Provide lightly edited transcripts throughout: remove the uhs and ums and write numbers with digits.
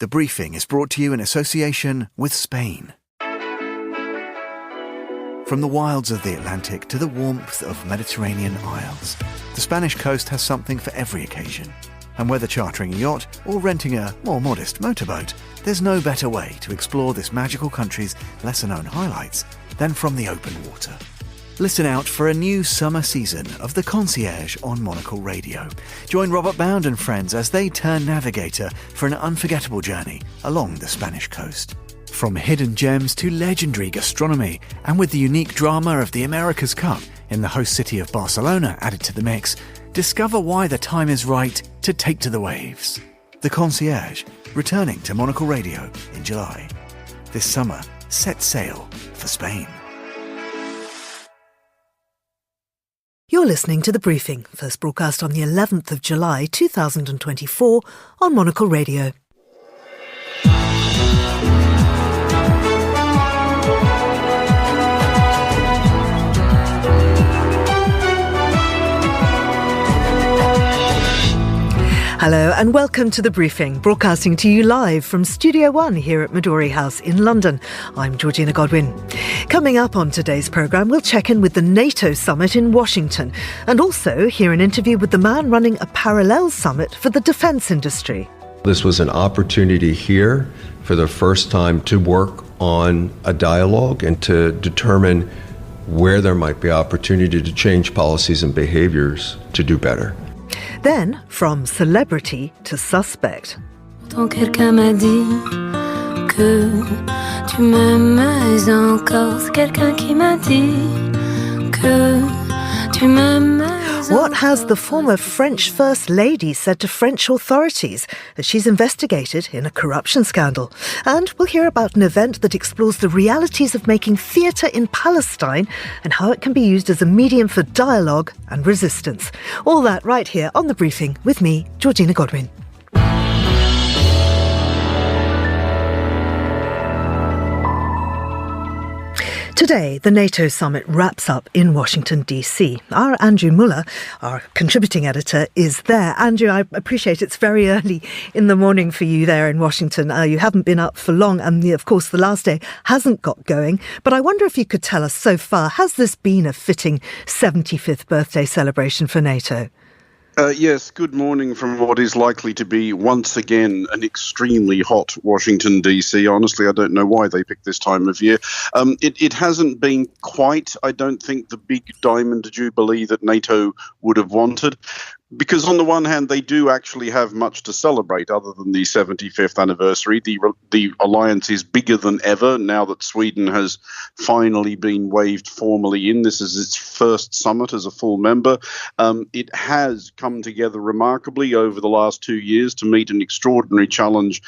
The briefing is brought to you in association with Spain. From the wilds of the Atlantic to the warmth of Mediterranean isles, the Spanish coast has something for every occasion. And whether chartering a yacht or renting a more modest motorboat, there's no better way to explore this magical country's lesser-known highlights than from the open water. Listen out for a new summer season of The Concierge on Monocle Radio. Join Robert Bound and friends as they turn navigator for an unforgettable journey along the Spanish coast. From hidden gems to legendary gastronomy, and with the unique drama of the America's Cup in the host city of Barcelona added to the mix, discover why the time is right to take to the waves. The Concierge, returning to Monocle Radio in July. This summer, set sail for Spain. You're listening to The Briefing, first broadcast on the 11th of July 2024 on Monocle Radio. Hello and welcome to The Briefing, broadcasting to you live from Studio One here at Midori House in London. I'm Georgina Godwin. Coming up on today's programme, we'll check in with the Nato summit in Washington and also hear an interview with the man running a parallel summit for the defence industry. This was an opportunity here for the first time to work on a dialogue and to determine where there might be opportunity to change policies and behaviours to do better. Then, from celebrity to suspect. Quelqu'un m'a dit que tu m'aimes encore. C'est quelqu'un qui m'a dit que tu m'aimes. What has the former French First Lady said to French authorities as she's investigated in a corruption scandal? And we'll hear about an event that explores the realities of making theatre in Palestine and how it can be used as a medium for dialogue and resistance. All that right here on The Briefing with me, Georgina Godwin. Today, the NATO summit wraps up in Washington, D.C. Our Andrew Muller, our contributing editor, is there. Andrew, I appreciate it's very early in the morning for you there in Washington. You haven't been up for long, and of course the last day hasn't got going. But I wonder if you could tell us so far, has this been a fitting 75th birthday celebration for NATO? Yes, good morning from what is likely to be once again an extremely hot Washington, D.C. Honestly, I don't know why they picked this time of year. It hasn't been quite, I don't think, the big diamond jubilee that NATO would have wanted. Because on the one hand, they do actually have much to celebrate other than the 75th anniversary. The alliance is bigger than ever now that Sweden has finally been waved formally in. This is its first summit as a full member. It has come together remarkably over the last 2 years to meet an extraordinary challenge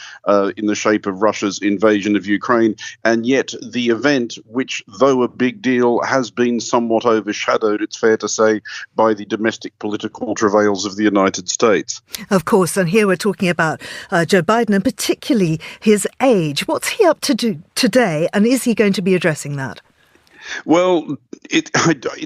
in the shape of Russia's invasion of Ukraine. And yet the event, which though a big deal, has been somewhat overshadowed, it's fair to say, by the domestic political travails of the United States. Of course, and here we're talking about Joe Biden and particularly his age. What's he up to do today, and is he going to be addressing that? Well, it's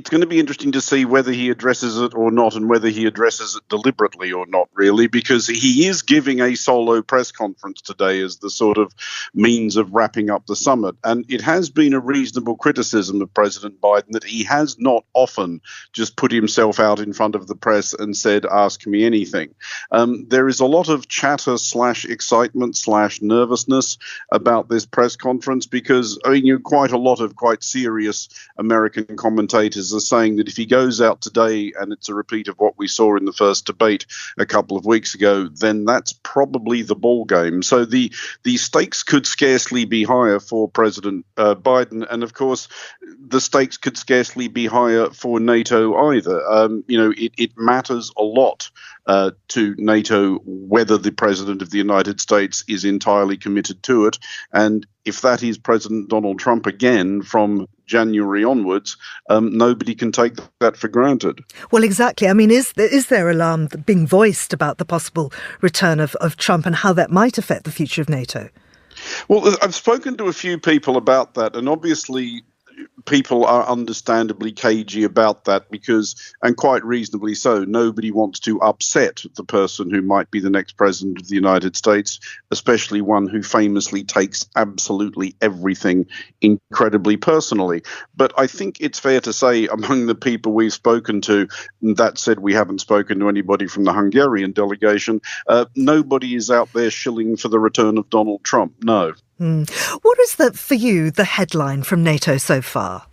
going to be interesting to see whether he addresses it or not, and whether he addresses it deliberately or not, really, because he is giving a solo press conference today as the sort of means of wrapping up the summit. And it has been a reasonable criticism of President Biden that he has not often just put himself out in front of the press and said, ask me anything. There is a lot of chatter / excitement / nervousness about this press conference because, quite a lot of quite serious American commentators are saying that if he goes out today and it's a repeat of what we saw in the first debate a couple of weeks ago, then that's probably the ball game. So the stakes could scarcely be higher for President Biden. And of course, the stakes could scarcely be higher for NATO either. It matters a lot to NATO whether the President of the United States is entirely committed to it. And if that is President Donald Trump again from January onwards, nobody can take that for granted. Well, exactly. I mean, is there alarm being voiced about the possible return of Trump and how that might affect the future of NATO? Well, I've spoken to a few people about that, and obviously people are understandably cagey about that because, and quite reasonably so, nobody wants to upset the person who might be the next president of the United States, especially one who famously takes absolutely everything incredibly personally. But I think it's fair to say among the people we've spoken to, and that said, we haven't spoken to anybody from the Hungarian delegation, nobody is out there shilling for the return of Donald Trump. No. What is for you, the headline from NATO so far?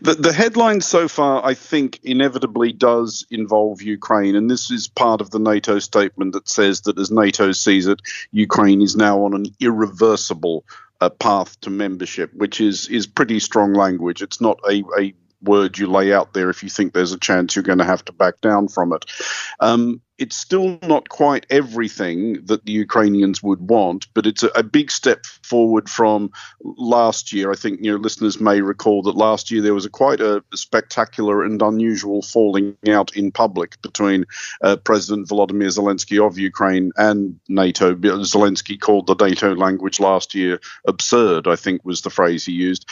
The headline so far, I think, inevitably does involve Ukraine, and this is part of the NATO statement that says that as NATO sees it, Ukraine is now on an irreversible path to membership, which is pretty strong language. It's not a word you lay out there if you think there's a chance you're going to have to back down from it. It's still not quite everything that the Ukrainians would want, but it's a big step forward from last year. I think listeners may recall that last year there was quite a spectacular and unusual falling out in public between President Volodymyr Zelensky of Ukraine and NATO. Zelensky called the NATO language last year absurd, I think was the phrase he used.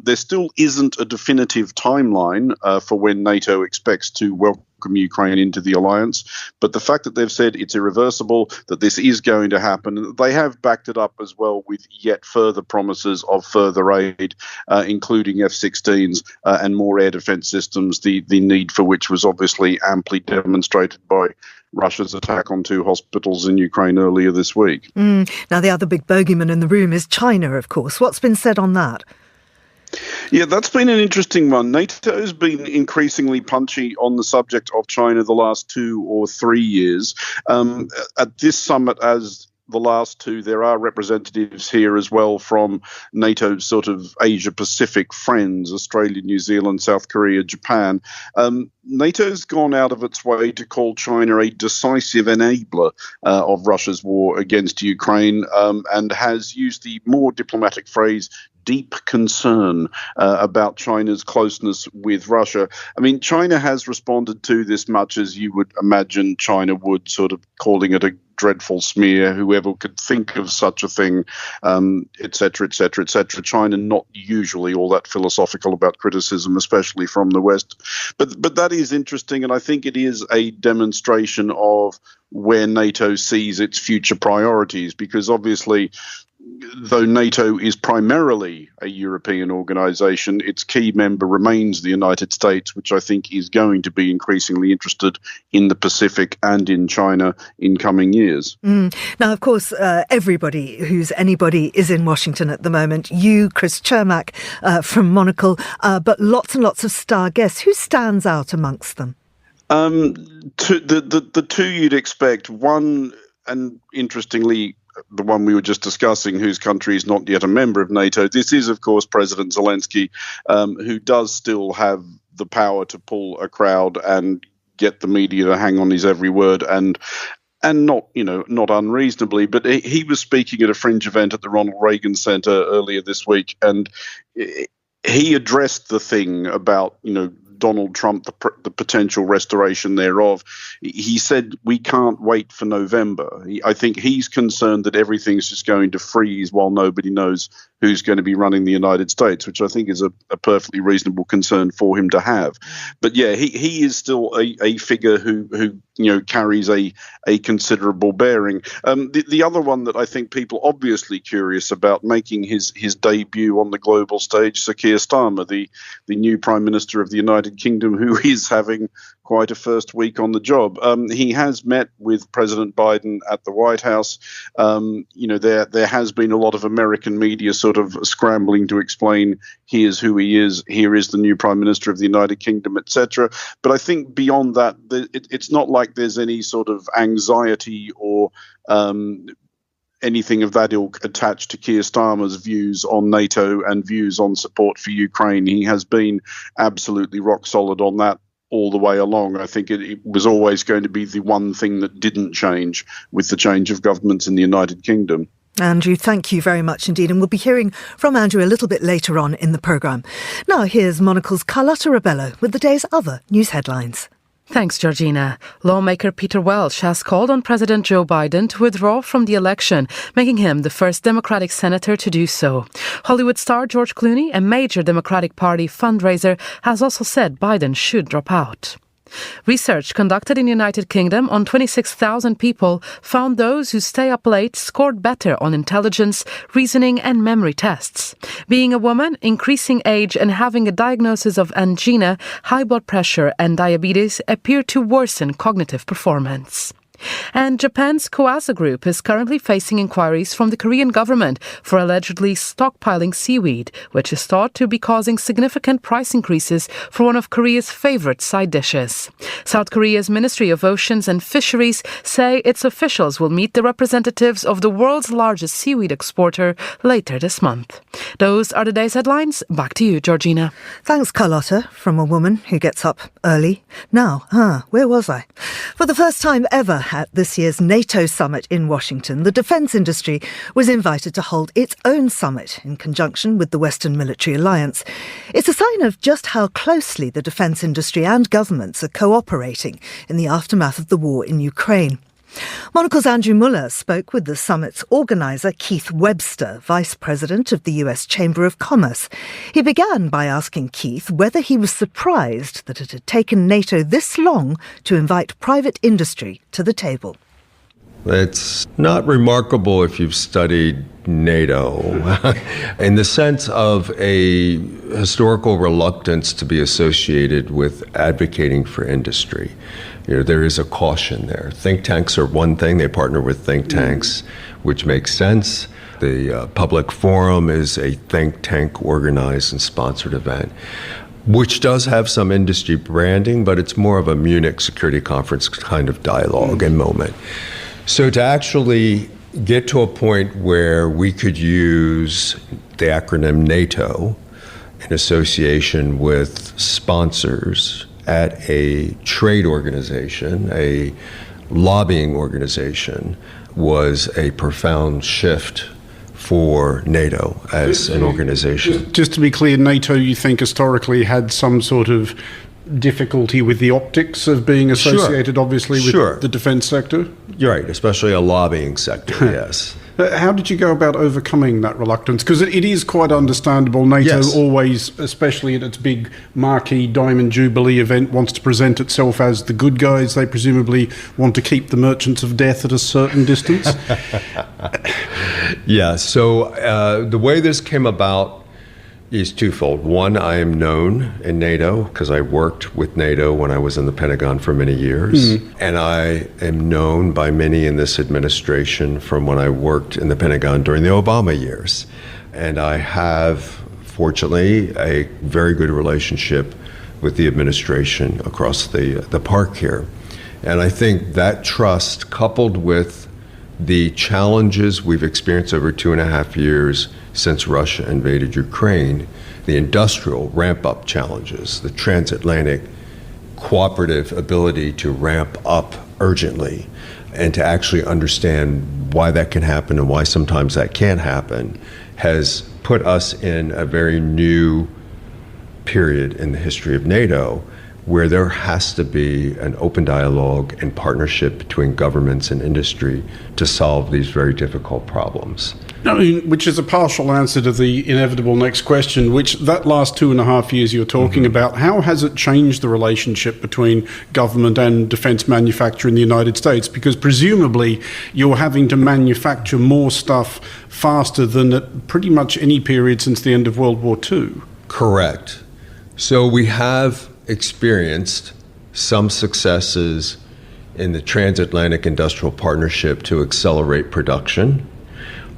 There still isn't a definitive timeline for when NATO expects to welcome Ukraine into the alliance, but the fact that they've said it's irreversible, that this is going to happen, they have backed it up as well with yet further promises of further aid, including F-16s and more air defense systems, the need for which was obviously amply demonstrated by Russia's attack on 2 hospitals in Ukraine earlier this week. Now, the other big bogeyman in the room is China, of course. What's been said on that? Yeah, that's been an interesting one. NATO has been increasingly punchy on the subject of China the last 2 or 3 years. At this summit, as the last 2, there are representatives here as well from NATO's sort of Asia-Pacific friends, Australia, New Zealand, South Korea, Japan. NATO's gone out of its way to call China a decisive enabler of Russia's war against Ukraine and has used the more diplomatic phrase deep concern about China's closeness with Russia. I mean, China has responded to this much as you would imagine China would, sort of calling it a dreadful smear, whoever could think of such a thing, et cetera, et cetera, et cetera. China not usually all that philosophical about criticism, especially from the West. But that is interesting, and I think it is a demonstration of where NATO sees its future priorities, because obviously, though NATO is primarily a European organisation, its key member remains the United States, which I think is going to be increasingly interested in the Pacific and in China in coming years. Now, of course, everybody who's anybody is in Washington at the moment. You, Chris Chermak from Monocle, but lots and lots of star guests. Who stands out amongst them? The 2 you'd expect. One, and interestingly, the one we were just discussing, whose country is not yet a member of NATO. This is, of course, President Zelensky, who does still have the power to pull a crowd and get the media to hang on his every word, and not unreasonably. But he was speaking at a fringe event at the Ronald Reagan Center earlier this week, and he addressed the thing about Donald Trump, the potential restoration thereof. He said, we can't wait for November. I think he's concerned that everything's just going to freeze while nobody knows who's going to be running the United States, which I think is a perfectly reasonable concern for him to have. But yeah, he is still a figure who carries a considerable bearing. The other one that I think people obviously curious about, making his debut on the global stage, Sir Keir Starmer, the new Prime Minister of the United Kingdom, who is having quite a first week on the job. He has met with President Biden at the White House. There has been a lot of American media sort of scrambling to explain here's who he is, here is the new Prime Minister of the United Kingdom, etc. But I think beyond that, it's not like there's any sort of anxiety or anything of that ilk attached to Keir Starmer's views on NATO and views on support for Ukraine. He has been absolutely rock solid on that all the way along. I think it was always going to be the one thing that didn't change with the change of governments in the United Kingdom. Andrew, thank you very much indeed. And we'll be hearing from Andrew a little bit later on in the programme. Now here's Monocle's Carlotta Rebello with the day's other news headlines. Thanks, Georgina. Lawmaker Peter Welch has called on President Joe Biden to withdraw from the election, making him the first Democratic senator to do so. Hollywood star George Clooney, a major Democratic Party fundraiser, has also said Biden should drop out. Research conducted in the United Kingdom on 26,000 people found those who stay up late scored better on intelligence, reasoning and memory tests. Being a woman, increasing age and having a diagnosis of angina, high blood pressure and diabetes appear to worsen cognitive performance. And Japan's Koasa Group is currently facing inquiries from the Korean government for allegedly stockpiling seaweed, which is thought to be causing significant price increases for one of Korea's favorite side dishes. South Korea's Ministry of Oceans and Fisheries say its officials will meet the representatives of the world's largest seaweed exporter later this month. Those are the day's headlines. Back to you, Georgina. Thanks, Carlotta, from a woman who gets up early. Now, where was I? For the first time ever at this year's NATO summit in Washington, the defence industry was invited to hold its own summit in conjunction with the Western Military Alliance. It's a sign of just how closely the defence industry and governments are cooperating in the aftermath of the war in Ukraine. Monocle's Andrew Muller spoke with the summit's organiser, Keith Webster, Vice President of the US Chamber of Commerce. He began by asking Keith whether he was surprised that it had taken NATO this long to invite private industry to the table. It's not remarkable if you've studied NATO in the sense of a historical reluctance to be associated with advocating for industry. There is a caution there. Think tanks are one thing. They partner with think tanks, which makes sense. The public forum is a think tank organized and sponsored event, which does have some industry branding, but it's more of a Munich Security Conference kind of dialogue and moment. So to actually get to a point where we could use the acronym NATO in association with sponsors at a trade organization, a lobbying organization, was a profound shift for NATO as an organization. Just to be clear, NATO, you think, historically had some sort of difficulty with the optics of being associated, obviously, with the defense sector? You're right, especially a lobbying sector, yes. How did you go about overcoming that reluctance? Because it is quite understandable. NATO always, especially at its big marquee Diamond Jubilee event, wants to present itself as the good guys. They presumably want to keep the merchants of death at a certain distance. So the way this came about is twofold. One, I am known in NATO because I worked with NATO when I was in the Pentagon for many years. And I am known by many in this administration from when I worked in the Pentagon during the Obama years. And I have, fortunately, a very good relationship with the administration across the park here. And I think that trust, coupled with the challenges we've experienced over 2.5 years since Russia invaded Ukraine, the industrial ramp-up challenges, the transatlantic cooperative ability to ramp up urgently, and to actually understand why that can happen and why sometimes that can't happen, has put us in a very new period in the history of NATO where there has to be an open dialogue and partnership between governments and industry to solve these very difficult problems. Which is a partial answer to the inevitable next question, which that last 2.5 years you're talking about, how has it changed the relationship between government and defense manufacture in the United States? Because presumably you're having to manufacture more stuff faster than at pretty much any period since the end of World War II. Correct. So we have experienced some successes in the transatlantic industrial partnership to accelerate production.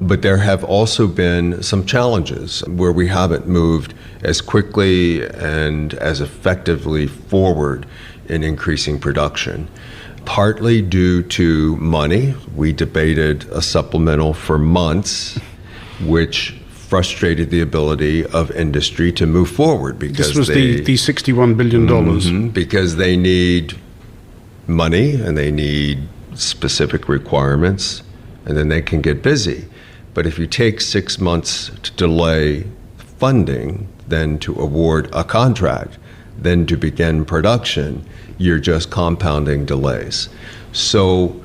But there have also been some challenges where we haven't moved as quickly and as effectively forward in increasing production, partly due to money. We debated a supplemental for months, which frustrated the ability of industry to move forward because this was the $61 billion. Because they need money and they need specific requirements, and then they can get busy. But if you take 6 months to delay funding, then to award a contract, then to begin production, you're just compounding delays. So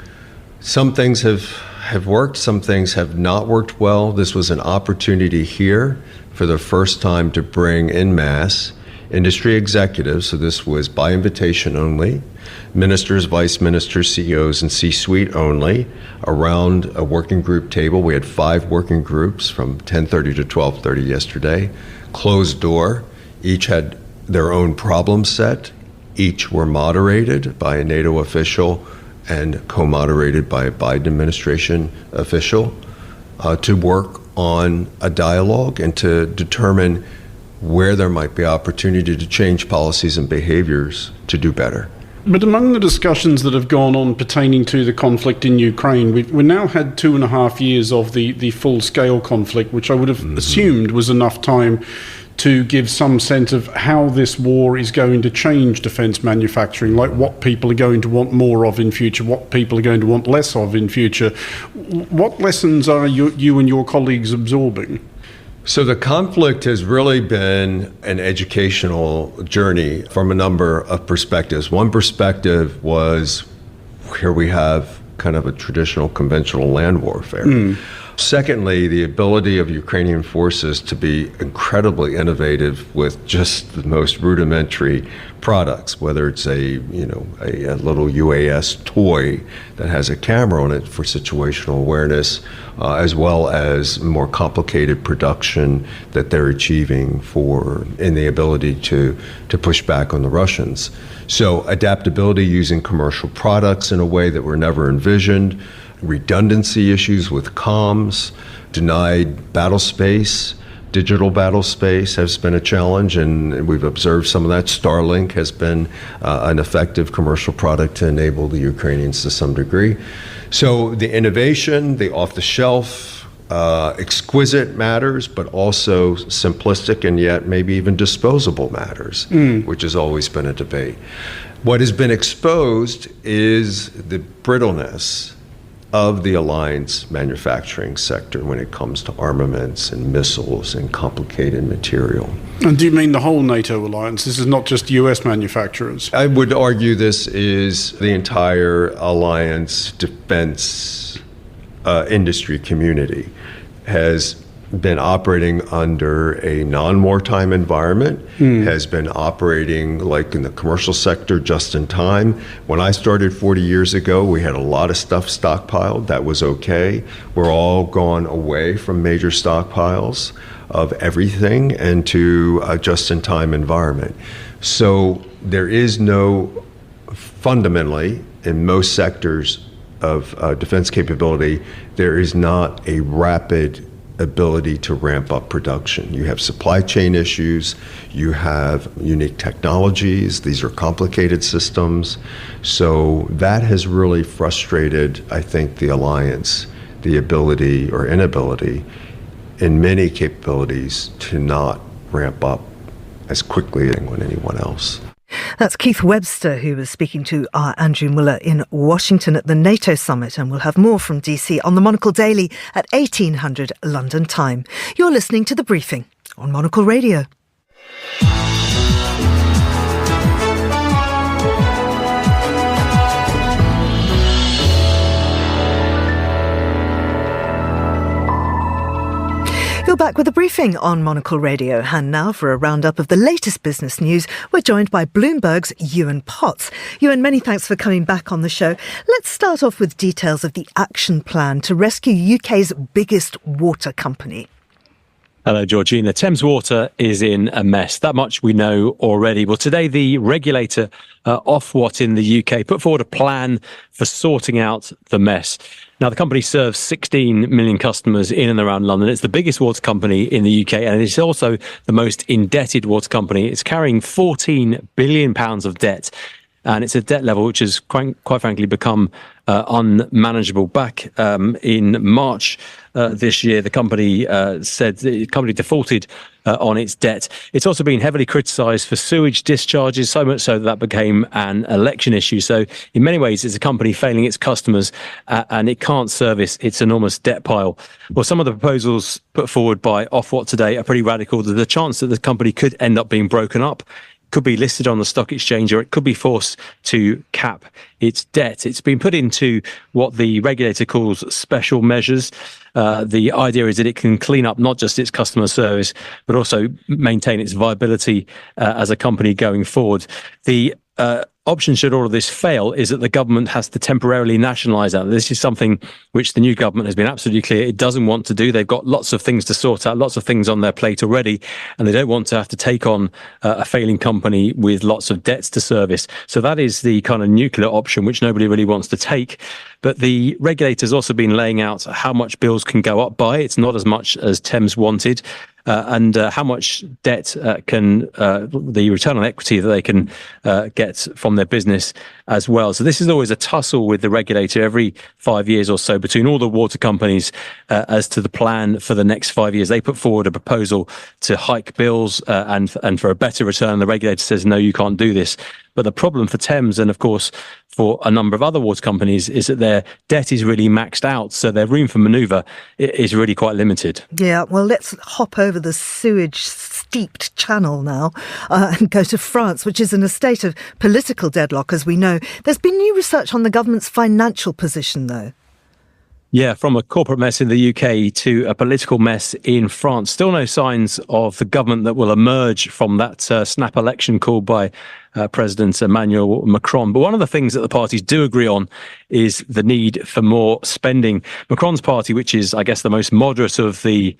some things have worked, some things have not worked well. This was an opportunity here for the first time to bring en masse industry executives, so this was by invitation only, ministers, vice ministers, CEOs, and C-suite only, around a working group table. We had 5 working groups from 10:30 to 12:30 yesterday, closed door. Each had their own problem set. Each were moderated by a NATO official and co-moderated by a Biden administration official to work on a dialogue and to determine where there might be opportunity to change policies and behaviors to do better. But among the discussions that have gone on pertaining to the conflict in Ukraine, we've now had 2.5 years of the full-scale conflict, which I would have assumed was enough time to give some sense of how this war is going to change defence manufacturing, like what people are going to want more of in future, what people are going to want less of in future. What lessons are you and your colleagues absorbing? So the conflict has really been an educational journey from a number of perspectives. One perspective was here we have kind of a traditional conventional land warfare. Secondly, the ability of Ukrainian forces to be incredibly innovative with just the most rudimentary products, whether it's a little UAS toy that has a camera on it for situational awareness, as well as more complicated production that they're achieving in the ability to push back on the Russians. So adaptability using commercial products in a way that were never envisioned, redundancy issues with comms, denied battle space, digital battle space has been a challenge, and we've observed some of that. Starlink has been an effective commercial product to enable the Ukrainians to some degree. So the innovation, the off-the-shelf, exquisite matters, but also simplistic and yet maybe even disposable matters, which has always been a debate. What has been exposed is the brittleness of the alliance manufacturing sector when it comes to armaments and missiles and complicated material. And do you mean the whole NATO alliance? This is not just US manufacturers? I would argue this is the entire alliance defense industry community has been operating under a non-wartime environment, has been operating like in the commercial sector just in time. When I started 40 years ago, we had a lot of stuff stockpiled. That was okay. We're all gone away from major stockpiles of everything and to a just-in-time environment. So there is no, fundamentally, in most sectors of defense capability, there is not a rapid ability to ramp up production. You have supply chain issues, you have unique technologies, these are complicated systems. So that has really frustrated, I think, the alliance, the ability or inability in many capabilities to not ramp up as quickly as anyone else. That's Keith Webster, who was speaking to our Andrew Muller in Washington at the NATO summit, and we'll have more from DC on the Monocle Daily at 1800 London time. You're listening to The Briefing on Monocle Radio. You're back with a briefing on Monocle Radio, and now for a roundup of the latest business news, we're joined by Bloomberg's Ewan Potts. Ewan, many thanks for coming back on the show. Let's start off with details of the action plan to rescue UK's biggest water company. Hello, Georgina. Thames Water is in a mess. That much we know already. Well, today the regulator, Ofwat in the UK, put forward a plan for sorting out the mess. Now, the company serves 16 million customers in and around London. It's the biggest water company in the UK, and it's also the most indebted water company. It's carrying £14 billion of debt. And it's a debt level which has quite frankly become unmanageable. Back in March this year, the company said the company defaulted on its debt. It's also been heavily criticised for sewage discharges, so much so that became an election issue. So in many ways, it's a company failing its customers and it can't service its enormous debt pile. Well, some of the proposals put forward by Ofwat today are pretty radical. There's a chance that the company could end up being broken up, could be listed on the stock exchange, or it could be forced to cap its debt. It's been put into what the regulator calls special measures. The idea is that it can clean up not just its customer service, but also maintain its viability as a company going forward. The option, should all of this fail, is that the government has to temporarily nationalise that. This is something which the new government has been absolutely clear it doesn't want to do. They've got lots of things to sort out, lots of things on their plate already, and they don't want to have to take on a failing company with lots of debts to service. So that is the kind of nuclear option, which nobody really wants to take. But the regulator's also been laying out how much bills can go up by. It's not as much as Thames wanted. And how much debt can the return on equity that they can get from their business as well. So this is always a tussle with the regulator every 5 years or so between all the water companies as to the plan for the next 5 years. They put forward a proposal to hike bills and for a better return. The regulator says, no, you can't do this. But the problem for Thames, and of course for a number of other water companies, is that their debt is really maxed out. So their room for manoeuvre is really quite limited. Yeah, well, let's hop over the sewage-steeped channel now and go to France, which is in a state of political deadlock, as we know. There's been new research on the government's financial position, though. Yeah, from a corporate mess in the UK to a political mess in France. Still no signs of the government that will emerge from that snap election called by President Emmanuel Macron. But one of the things that the parties do agree on is the need for more spending. Macron's party, which is, I guess, the most moderate of the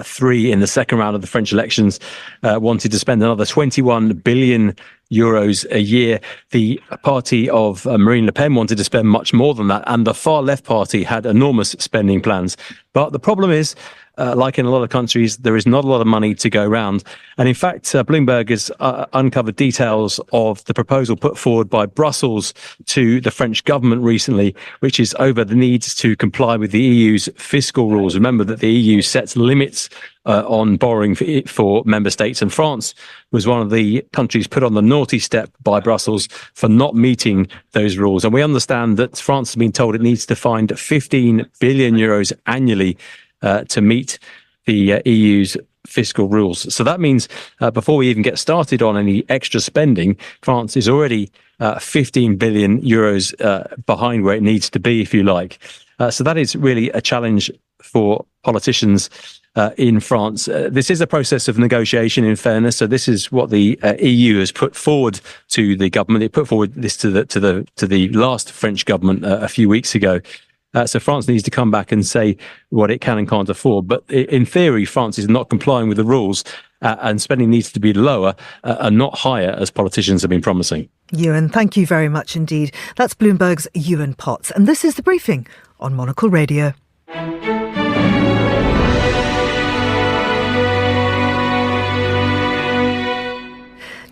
three in the second round of the French elections, wanted to spend another 21 billion euros a year. The party of Marine Le Pen wanted to spend much more than that, and the far left party had enormous spending plans. But the problem is, like in a lot of countries, there is not a lot of money to go around. And in fact, Bloomberg has uncovered details of the proposal put forward by Brussels to the French government recently, which is over the need to comply with the EU's fiscal rules. Remember that the EU sets limits on borrowing for member states, and France was one of the countries put on the naughty step by Brussels for not meeting those rules. And we understand that France has been told it needs to find 15 billion euros annually to meet the EU's fiscal rules. So that means before we even get started on any extra spending, France is already 15 billion euros behind where it needs to be, if you like. So that is really a challenge for politicians in France. This is a process of negotiation, in fairness. So this is what the EU has put forward to the government. It put forward this to the last French government a few weeks ago. So France needs to come back and say what it can and can't afford. But in theory, France is not complying with the rules, and spending needs to be lower and not higher, as politicians have been promising. Ewan, thank you very much indeed. That's Bloomberg's Ewan Potts. And this is The Briefing on Monocle Radio.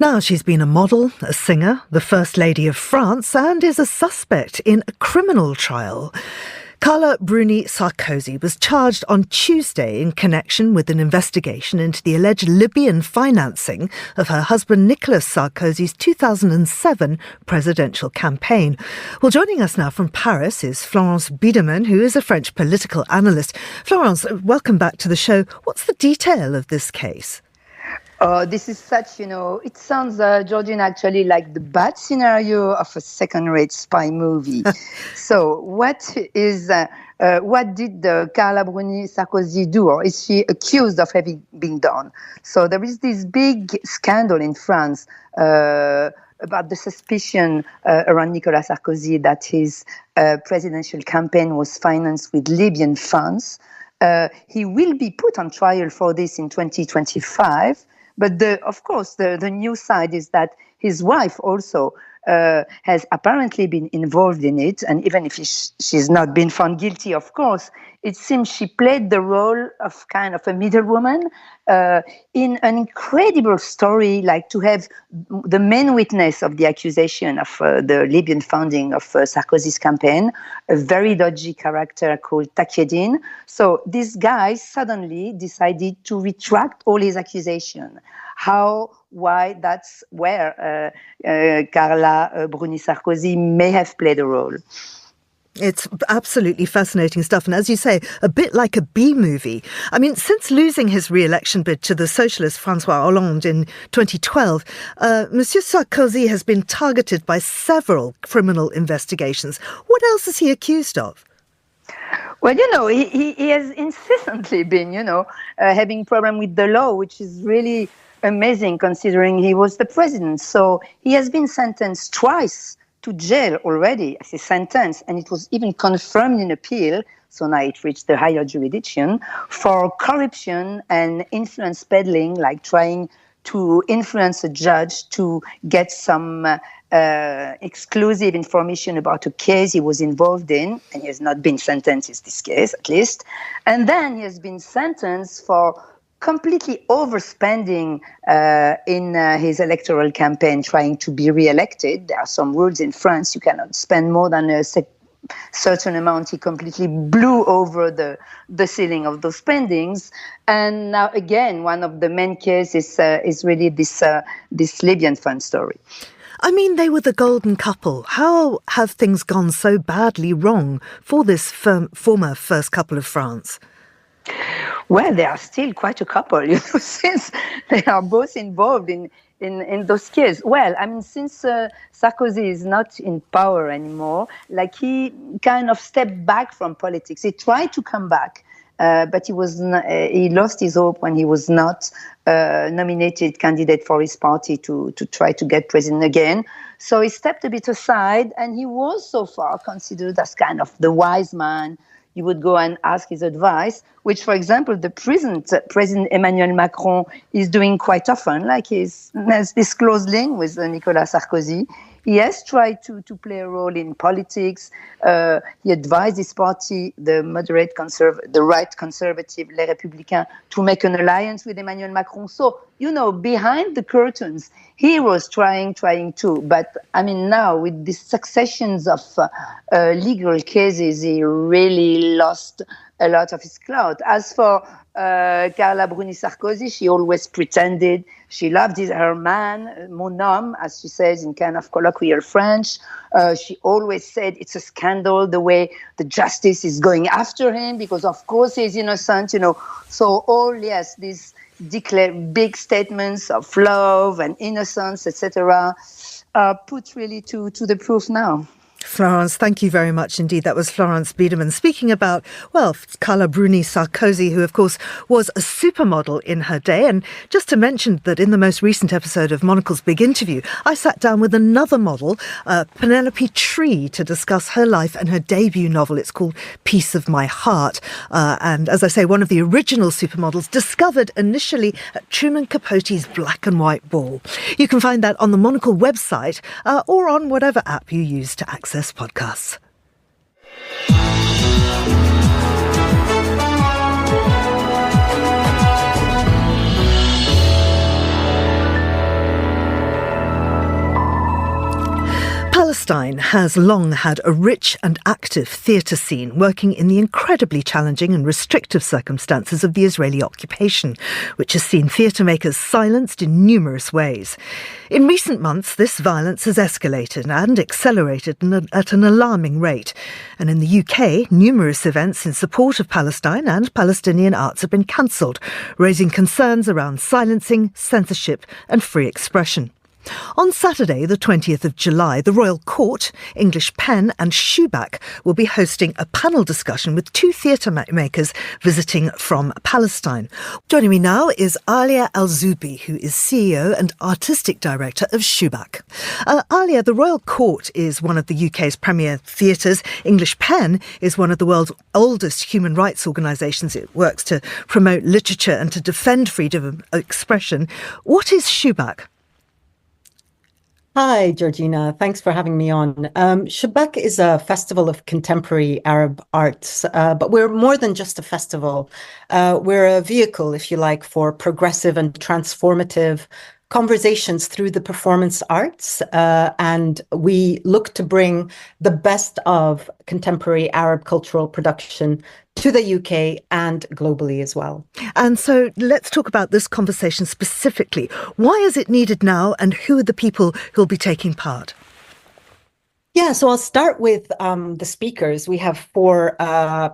Now, she's been a model, a singer, the First Lady of France, and is a suspect in a criminal trial. Carla Bruni Sarkozy was charged on Tuesday in connection with an investigation into the alleged Libyan financing of her husband Nicolas Sarkozy's 2007 presidential campaign. Well, joining us now from Paris is Florence Biedermann, who is a French political analyst. Florence, welcome back to the show. What's the detail of this case? This is such, it sounds, Georgine, actually like the bad scenario of a second-rate spy movie. So what did Carla Bruni Sarkozy do, or is she accused of having been done? So there is this big scandal in France about the suspicion around Nicolas Sarkozy that his presidential campaign was financed with Libyan funds. He will be put on trial for this in 2025. But of course, the new side is that his wife also has apparently been involved in it. And even if she's not been found guilty, of course, it seems she played the role of kind of a middlewoman in an incredible story, like to have the main witness of the accusation of the Libyan funding of Sarkozy's campaign, a very dodgy character called Takedin. So this guy suddenly decided to retract all his accusations. Why? That's where Carla Bruni Sarkozy may have played a role. It's absolutely fascinating stuff. And as you say, a bit like a B-movie. I mean, since losing his re-election bid to the socialist François Hollande in 2012, Monsieur Sarkozy has been targeted by several criminal investigations. What else is he accused of? Well, he has incessantly been, having problem with the law, which is really amazing considering he was the president. So he has been sentenced twice to jail already as a sentence, and it was even confirmed in appeal, so now it reached the higher jurisdiction, for corruption and influence peddling, like trying to influence a judge to get some exclusive information about a case he was involved in, and he has not been sentenced in this case, at least. And then he has been sentenced for completely overspending in his electoral campaign, trying to be re-elected. There are some rules in France. You cannot spend more than a certain amount. He completely blew over the ceiling of those spendings. And now, again, one of the main cases is really this Libyan fund story. I mean, they were the golden couple. How have things gone so badly wrong for this former first couple of France? Well, they are still quite a couple, since they are both involved in those cases. Well, I mean, since Sarkozy is not in power anymore, he kind of stepped back from politics. He tried to come back, but he lost his hope when he was not nominated candidate for his party to try to get president again. So he stepped a bit aside, and he was so far considered as kind of the wise man. You would go and ask his advice, which, for example, the present President Emmanuel Macron is doing quite often, he has this close link with Nicolas Sarkozy. He has tried to play a role in politics. He advised his party, the right conservative, Les Républicains, to make an alliance with Emmanuel Macron. So, behind the curtains, he was trying to. But, I mean, now with these successions of legal cases, he really lost a lot of his clout. As for Carla Bruni Sarkozy, she always pretended she loved her man, mon homme, as she says in kind of colloquial French. She always said it's a scandal the way the justice is going after him because, of course, he's innocent, So these big statements of love and innocence, etc., are put really to the proof now. Florence, thank you very much indeed. That was Florence Biedermann speaking about, Carla Bruni Sarkozy, who, of course, was a supermodel in her day. And just to mention that in the most recent episode of Monocle's Big Interview, I sat down with another model, Penelope Tree, to discuss her life and her debut novel. It's called Piece of My Heart. And as I say, one of the original supermodels discovered initially at Truman Capote's Black and White Ball. You can find that on the Monocle website or on whatever app you use to access podcasts. Palestine has long had a rich and active theatre scene, working in the incredibly challenging and restrictive circumstances of the Israeli occupation, which has seen theatre makers silenced in numerous ways. In recent months, this violence has escalated and accelerated at an alarming rate. And in the UK, numerous events in support of Palestine and Palestinian arts have been cancelled, raising concerns around silencing, censorship and free expression. On Saturday, the 20th of July, the Royal Court, English Pen and Shoeback will be hosting a panel discussion with two theatre makers visiting from Palestine. Joining me now is Alia Al-Zubi, who is CEO and Artistic Director of Shoeback. Alia, the Royal Court is one of the UK's premier theatres. English Pen is one of the world's oldest human rights organisations. It works to promote literature and to defend freedom of expression. What is Shoeback? Hi, Georgina. Thanks for having me on. Shoeback is a festival of contemporary Arab arts, but we're more than just a festival. We're a vehicle, if you like, for progressive and transformative conversations through the performance arts, and we look to bring the best of contemporary Arab cultural production to the UK and globally as well. And so let's talk about this conversation specifically. Why is it needed now, and who are the people who will be taking part? Yeah, so I'll start with the speakers. We have four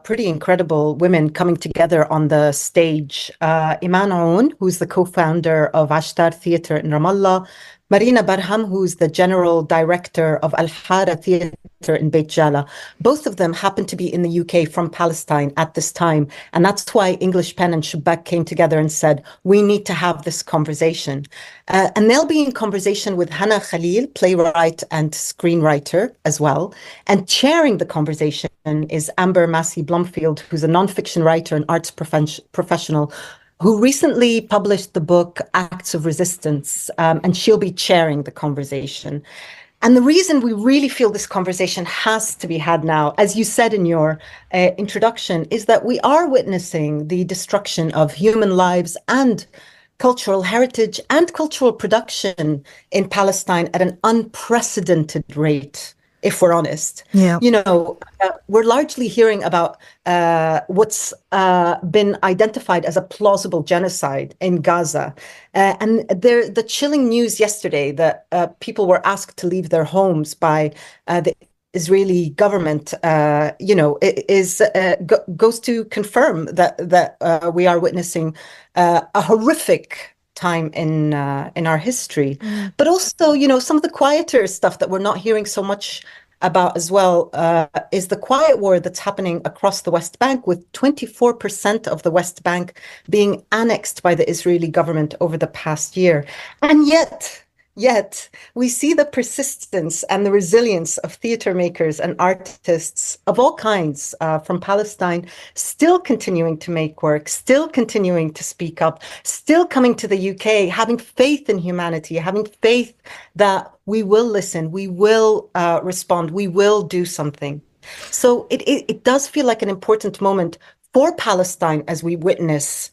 pretty incredible women coming together on the stage. Iman Aoun, who's the co-founder of Ashtar Theatre in Ramallah. Marina Barham, who's the general director of Al-Hara Theatre in Beit Jala. Both of them happen to be in the UK from Palestine at this time. And that's why English Pen and Shubak came together and said, we need to have this conversation. And they'll be in conversation with Hana Khalil, playwright and screenwriter as well. And chairing the conversation is Amber Massey Blomfield, who's a nonfiction writer and arts professional, who recently published the book Acts of Resistance, and she'll be chairing the conversation. And the reason we really feel this conversation has to be had now, as you said in your introduction, is that we are witnessing the destruction of human lives and cultural heritage and cultural production in Palestine at an unprecedented rate, if we're honest. Yeah. We're largely hearing about what's been identified as a plausible genocide in Gaza. And the chilling news yesterday that people were asked to leave their homes by the Israeli government, goes to confirm that we are witnessing a horrific time in our history. But also, some of the quieter stuff that we're not hearing so much about as well is the quiet war that's happening across the West Bank, with 24% of the West Bank being annexed by the Israeli government over the past year. And yet we see the persistence and the resilience of theatre makers and artists of all kinds from Palestine still continuing to make work, still continuing to speak up, still coming to the UK, having faith in humanity, having faith that we will listen, we will respond, we will do something. So it does feel like an important moment for Palestine as we witness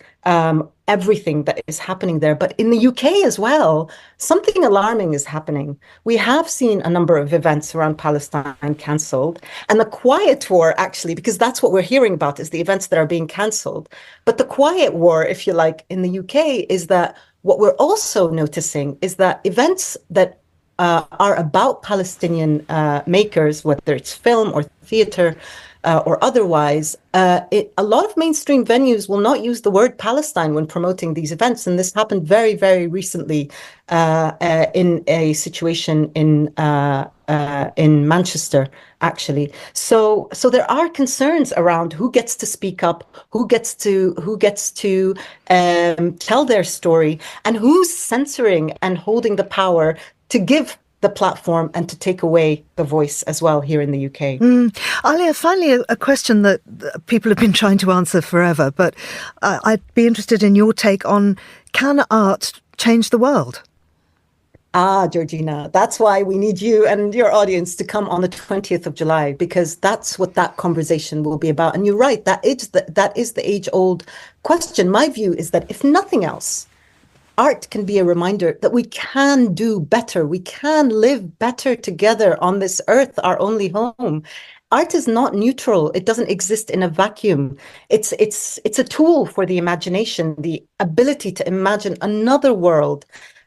everything that is happening there. But in the UK as well, something alarming is happening. We have seen a number of events around Palestine cancelled. And the quiet war, actually, because that's what we're hearing about, is the events that are being cancelled. But the quiet war, if you like, in the UK is that what we're also noticing is that events that are about Palestinian makers, whether it's film or theatre, or otherwise, a lot of mainstream venues will not use the word Palestine when promoting these events. And this happened very, very recently in a situation in Manchester, actually. So there are concerns around who gets to speak up, who gets to tell their story, and who's censoring and holding the power to give the platform and to take away the voice as well here in the UK. Alia, finally, a question that people have been trying to answer forever, but I'd be interested in your take on, can art change the world? Georgina, that's why we need you and your audience to come on the 20th of July, because that's what that conversation will be about. And you're right, that is the age-old question. My view is that if nothing else, art can be a reminder that we can do better. We can live better together on this earth, our only home. Art is not neutral. It doesn't exist in a vacuum. It's a tool for the imagination, the ability to imagine another world.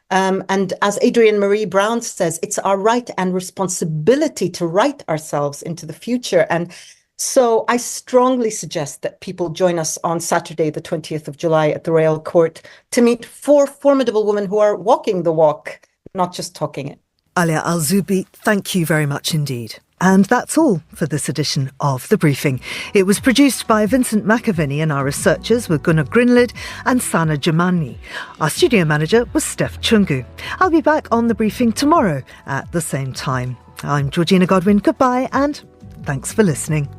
And as Adrienne Marie Brown says, it's our right and responsibility to write ourselves into the future. And so I strongly suggest that people join us on Saturday, the 20th of July at the Royal Court to meet four formidable women who are walking the walk, not just talking it. Alia Al-Zubi, thank you very much indeed. And that's all for this edition of The Briefing. It was produced by Vincent McAviney, and our researchers were Gunnar Grinlid and Sana Jamani. Our studio manager was Steph Chungu. I'll be back on The Briefing tomorrow at the same time. I'm Georgina Godwin. Goodbye and thanks for listening.